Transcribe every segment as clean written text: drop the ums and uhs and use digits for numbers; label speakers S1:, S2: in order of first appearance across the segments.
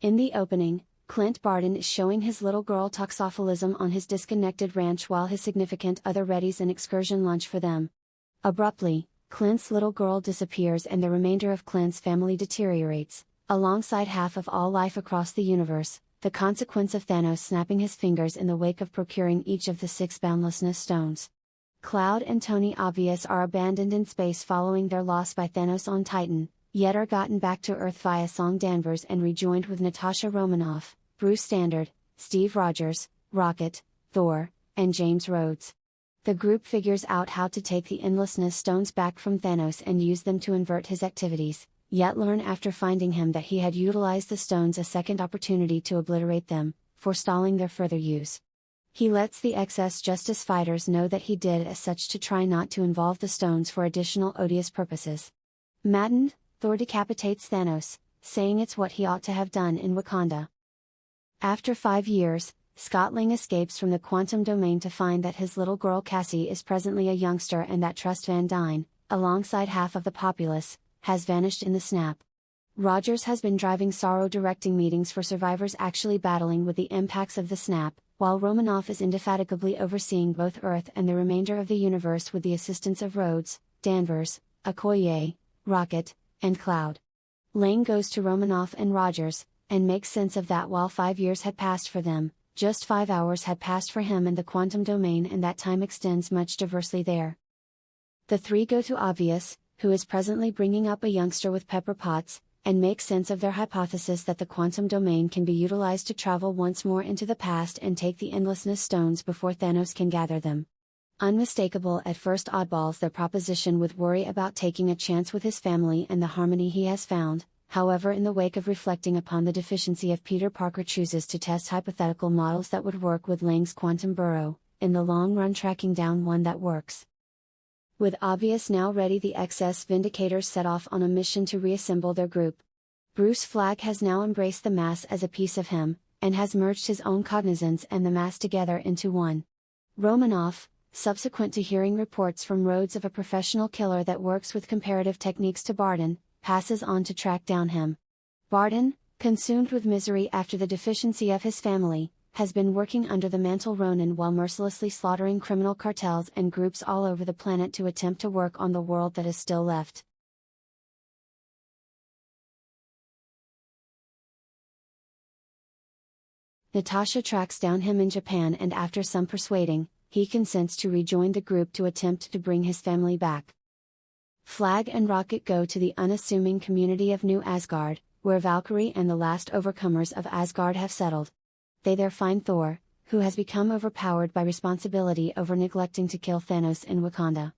S1: In the opening, Clint Barton is showing his little girl toxophilism on his disconnected ranch while his significant other readies an excursion lunch for them. Abruptly, Clint's little girl disappears and the remainder of Clint's family deteriorates, alongside half of all life across the universe, the consequence of Thanos snapping his fingers in the wake of procuring each of the 6 boundlessness stones. Cloud and Tony Obvious are abandoned in space following their loss by Thanos on Titan, yet are gotten back to Earth via Song Danvers and rejoined with Natasha Romanoff, Bruce Standard, Steve Rogers, Rocket, Thor, and James Rhodes. The group figures out how to take the endlessness stones back from Thanos and use them to invert his activities, yet learn after finding him that he had utilized the stones a second opportunity to obliterate them, forestalling their further use. He lets the excess Justice fighters know that he did as such to try not to involve the stones for additional odious purposes. Maddened, Thor decapitates Thanos, saying it's what he ought to have done in Wakanda. After 5 years, Scott Lang escapes from the quantum domain to find that his little girl Cassie is presently a youngster and that Trust Van Dyne, alongside half of the populace, has vanished in the snap. Rogers has been driving sorrow directing meetings for survivors actually battling with the impacts of the snap, while Romanoff is indefatigably overseeing both Earth and the remainder of the universe with the assistance of Rhodes, Danvers, Okoye, Rocket, and Cloud. Lang goes to Romanoff and Rogers, and makes sense of that while 5 years had passed for them, just 5 hours had passed for him in the quantum domain and that time extends much diversely there. The 3 go to Obvious, who is presently bringing up a youngster with Pepper Potts, and make sense of their hypothesis that the quantum domain can be utilized to travel once more into the past and take the endlessness stones before Thanos can gather them. Unmistakable at first oddballs their proposition with worry about taking a chance with his family and the harmony he has found, however in the wake of reflecting upon the deficiency of Peter Parker chooses to test hypothetical models that would work with Lang's quantum burrow, in the long run tracking down one that works. With Obvious now ready, the excess Vindicators set off on a mission to reassemble their group. Bruce Flagg has now embraced the mass as a piece of him, and has merged his own cognizance and the mass together into one. Romanoff, subsequent to hearing reports from Rhodes of a professional killer that works with comparative techniques to Barton, passes on to track down him. Barton, consumed with misery after the deficiency of his family, has been working under the mantle Ronin while mercilessly slaughtering criminal cartels and groups all over the planet to attempt to work on the world that is still left. Natasha tracks down him in Japan and after some persuading, he consents to rejoin the group to attempt to bring his family back. Flagg and Rocket go to the unassuming community of New Asgard, where Valkyrie and the last overcomers of Asgard have settled. They there find Thor, who has become overpowered by responsibility over neglecting to kill Thanos in Wakanda.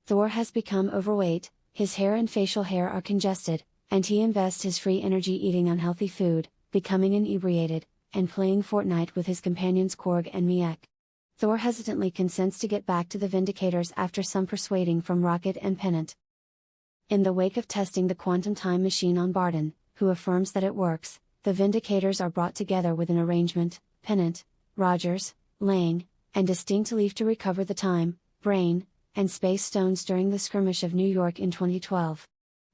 S1: Thor has become overweight, his hair and facial hair are congested, and he invests his free energy eating unhealthy food, becoming inebriated, and playing Fortnite with his companions Korg and Miek. Thor hesitantly consents to get back to the Vindicators after some persuading from Rocket and Pennant. In the wake of testing the quantum time machine on Barton, who affirms that it works, the Vindicators are brought together with an arrangement, Pennant, Rogers, Lang, and Distinct leave to recover the time, brain, and space stones during the skirmish of New York in 2012.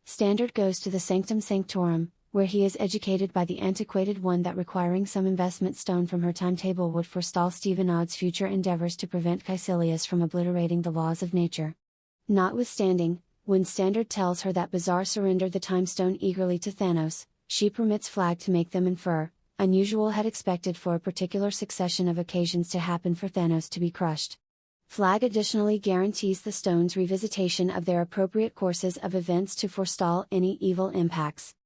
S1: Standard goes to the Sanctum Sanctorum, where he is educated by the antiquated one that requiring some investment stone from her timetable would forestall Stephen Odd's future endeavors to prevent Caecilius from obliterating the laws of nature. Notwithstanding, when Standard tells her that Bizarre surrendered the time stone eagerly to Thanos, she permits Flagg to make them infer, unusual had expected for a particular succession of occasions to happen for Thanos to be crushed. Flagg additionally guarantees the stones' revisitation of their appropriate courses of events to forestall any evil impacts.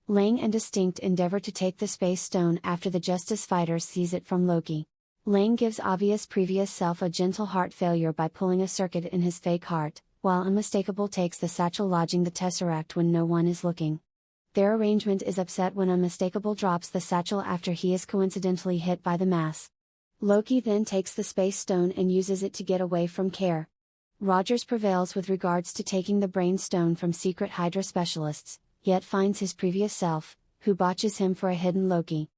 S1: Lang and Distinct endeavor to take the Space Stone after the Justice Fighters seize it from Loki. Lang gives Obvious previous self a gentle heart failure by pulling a circuit in his fake heart, while Unmistakable takes the satchel lodging the Tesseract when no one is looking. Their arrangement is upset when Unmistakable drops the satchel after he is coincidentally hit by the mass. Loki then takes the Space Stone and uses it to get away from Care. Rogers prevails with regards to taking the Brain Stone from secret Hydra specialists, yet finds his previous self, who botches him for a hidden Loki.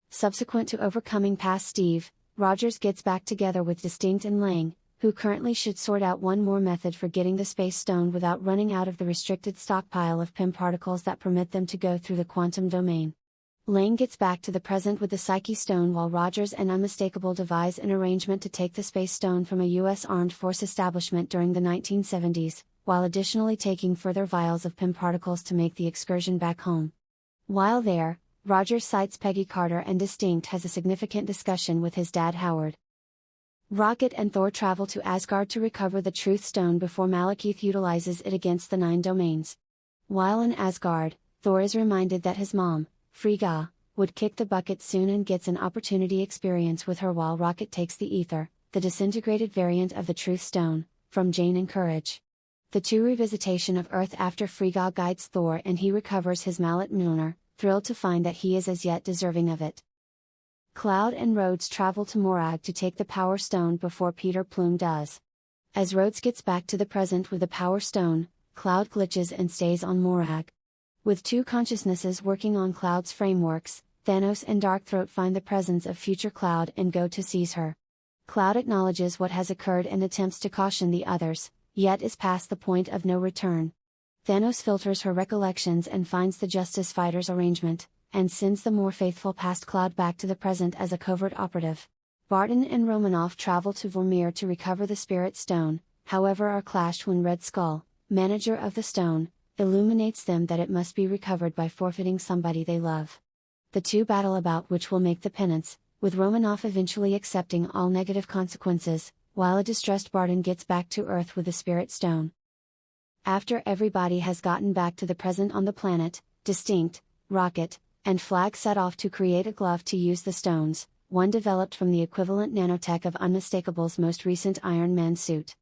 S1: Subsequent to overcoming past Steve, Rogers gets back together with Distinct and Lang, who currently should sort out one more method for getting the Space Stone without running out of the restricted stockpile of PIM particles that permit them to go through the quantum domain. Lang gets back to the present with the Psyche Stone while Rogers and Unmistakable devise an arrangement to take the Space Stone from a U.S. Armed Force establishment during the 1970s, while additionally taking further vials of PIM particles to make the excursion back home. While there, Rogers cites Peggy Carter and Distinct has a significant discussion with his dad Howard. Rocket and Thor travel to Asgard to recover the Truth Stone before Malekith utilizes it against the 9 domains. While in Asgard, Thor is reminded that his mom, Frigga, would kick the bucket soon and gets an opportunity experience with her while Rocket takes the Ether, the disintegrated variant of the Truth Stone, from Jane and Courage. The two revisitation of Earth after Frigga guides Thor and he recovers his mallet Mjolnir, thrilled to find that he is as yet deserving of it. Cloud and Rhodes travel to Morag to take the Power Stone before Peter Plume does. As Rhodes gets back to the present with the Power Stone, Cloud glitches and stays on Morag. With two consciousnesses working on Cloud's frameworks, Thanos and Darkthroat find the presence of future Cloud and go to seize her. Cloud acknowledges what has occurred and attempts to caution the others, yet is past the point of no return. Thanos filters her recollections and finds the Justice Fighters arrangement, and sends the more faithful past Cloud back to the present as a covert operative. Barton and Romanoff travel to Vormir to recover the Spirit Stone, however are clashed when Red Skull, manager of the stone, illuminates them that it must be recovered by forfeiting somebody they love. The two battle about which will make the penance, with Romanoff eventually accepting all negative consequences, while a distressed Barton gets back to Earth with the Spirit Stone. After everybody has gotten back to the present on the planet, Distinct, Rocket, and Flag set off to create a glove to use the stones, one developed from the equivalent nanotech of Unmistakable's most recent Iron Man suit.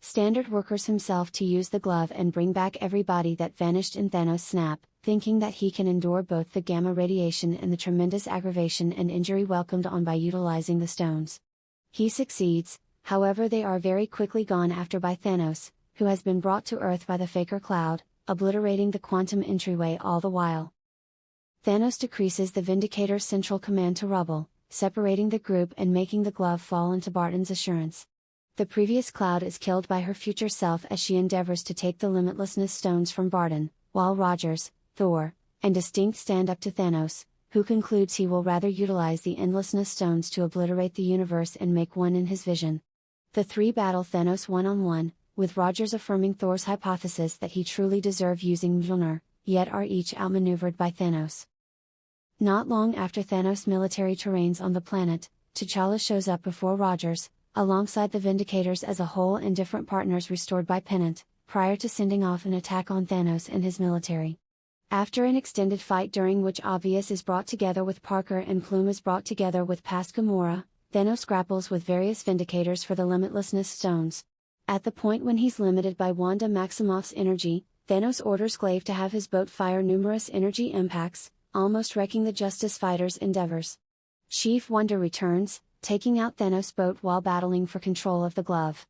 S1: Standard workers himself to use the glove and bring back everybody that vanished in Thanos' snap, thinking that he can endure both the gamma radiation and the tremendous aggravation and injury welcomed on by utilizing the stones. He succeeds, however they are very quickly gone after by Thanos, who has been brought to Earth by the Faker Cloud, obliterating the quantum entryway all the while. Thanos decreases the Vindicator's central command to rubble, separating the group and making the glove fall into Barton's assurance. The previous Cloud is killed by her future self as she endeavors to take the Limitlessness stones from Barton, while Rogers, Thor, and Distinct stand up to Thanos, who concludes he will rather utilize the Endlessness stones to obliterate the universe and make one in his vision. The three battle Thanos one-on-one, with Rogers affirming Thor's hypothesis that he truly deserved using Mjolnir, yet are each outmaneuvered by Thanos. Not long after Thanos' military terrains on the planet, T'Challa shows up before Rogers, alongside the Vindicators as a whole and different partners restored by Pennant, prior to sending off an attack on Thanos and his military. After an extended fight during which Obvious is brought together with Parker and Plume is brought together with past Gamora, Thanos grapples with various Vindicators for the Limitlessness stones. At the point when he's limited by Wanda Maximoff's energy, Thanos orders Glaive to have his boat fire numerous energy impacts, almost wrecking the Justice Fighters' endeavors. Chief Wonder returns, taking out Thanos' boat while battling for control of the glove.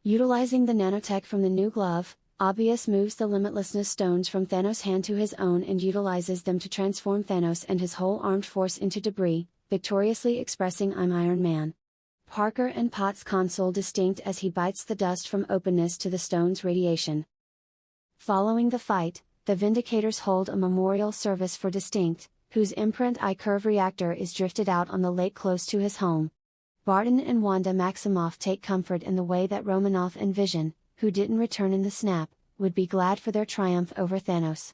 S1: Utilizing the nanotech from the new glove, Obvious moves the Limitlessness stones from Thanos' hand to his own and utilizes them to transform Thanos and his whole armed force into debris, victoriously expressing "I'm Iron Man." Parker and Potts console Distinct as he bites the dust from openness to the stone's radiation. Following the fight, the Vindicators hold a memorial service for Distinct, whose imprint I-curve reactor is drifted out on the lake close to his home. Barton and Wanda Maximoff take comfort in the way that Romanoff and Vision, who didn't return in the snap, would be glad for their triumph over Thanos.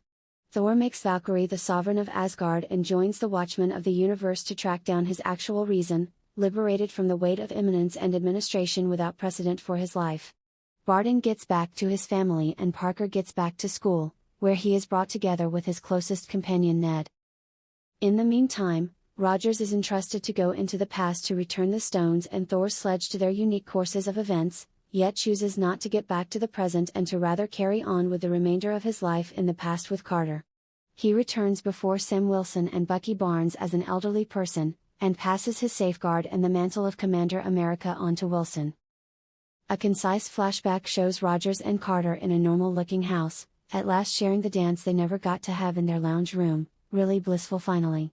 S1: Thor makes Valkyrie the sovereign of Asgard and joins the Watchmen of the universe to track down his actual reason, liberated from the weight of imminence and administration without precedent for his life. Barton gets back to his family and Parker gets back to school, where he is brought together with his closest companion Ned. In the meantime, Rogers is entrusted to go into the past to return the stones and Thor's sledge to their unique courses of events, yet chooses not to get back to the present and to rather carry on with the remainder of his life in the past with Carter. He returns before Sam Wilson and Bucky Barnes as an elderly person, and passes his safeguard and the mantle of Commander America on to Wilson. A concise flashback shows Rogers and Carter in a normal-looking house, at last sharing the dance they never got to have in their lounge room, really blissful finally.